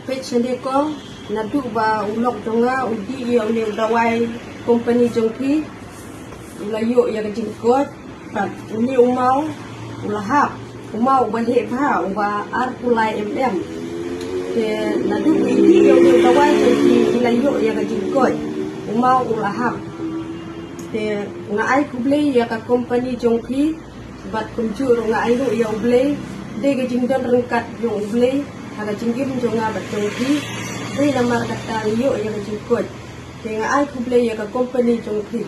Pechendeko nadu ba ulok jonga udi ya ule dawai company jongki ulayo ya kejingkot pat uni umau ulahap umau balik pa uba ar pulai ke nadu udi ya ule dawai jongki ulayo ya kejingkot umau ulahap ke ngai kuble ya ka company jongki bat kunjur ngai ru ya uble de kejingdon rengkat jong uble aga jinggim jonga batongki dei namar kata yo ya jingkot tenga ai kuble ya ka company jongki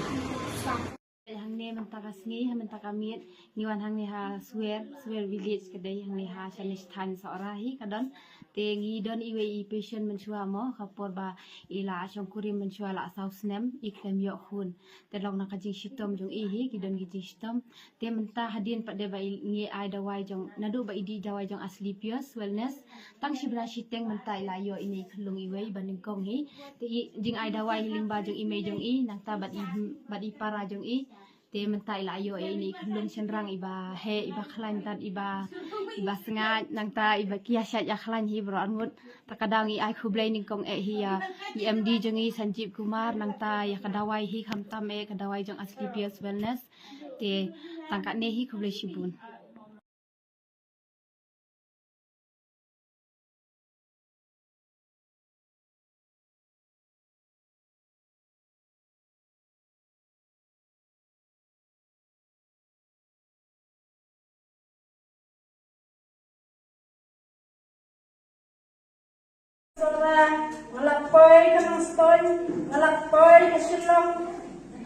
hang ne mentaka sngi mentaka miet niwan hang ne ha swer village kedai hang ne ha shanistan saurahi kadon tengi don iwe I patient menchua mo kapor ba ila chongkuri menchua la sausnem ikem yo hun telong na kajing shitom jong ihi kidon gijing shitom te menta hadin pada ba ngi ai dawai jong nadu ba idi dawai jong asli pios wellness tang shibra shiteng menta ila yo ini khulung iwe baning kong hi te jing ai dawai hiling ba jong ime jong I nang ta bat I para jong I te menta ila yo ini khulung senrang iba he iba khlan tan iba sengat nang ta iba kiasat ya khlan hi bro angut takadang I khublai ning kong hi ya MD jong I Sanjeev Kumar nang ta ya kadawai hi khamtam kadawai jong asli pios wellness te tangkat ne hi khublai shibun Saudara ngelakoi ke Mastoi, ngelakoi ke Silong,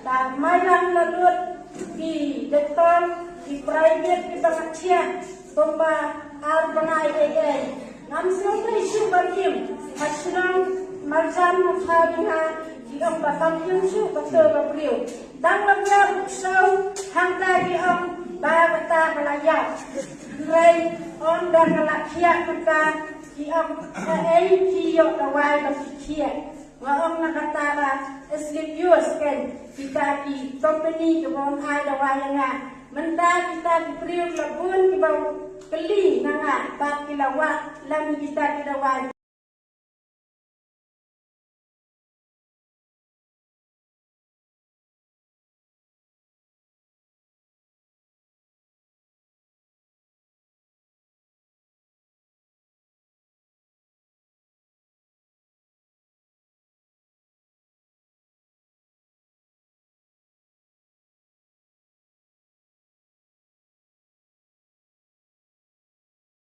dan mainan lalut di deton, di private, di Bangkacia, tomba arbanai gay. Nam semua isu bagium, Silong macam mukhadina, jika batang yusu betul beliau. Dan lebih besar, hangga di bagata melayat, ray on dan ngelakiat mereka. Ki ông ai ki yo dawai ba kia wa ông nakatara slip yus kan kita ki company ke bon ai dawai nga menta kita ki priuk labun ki bau keli nga ba ki lawa lam kita ki dawai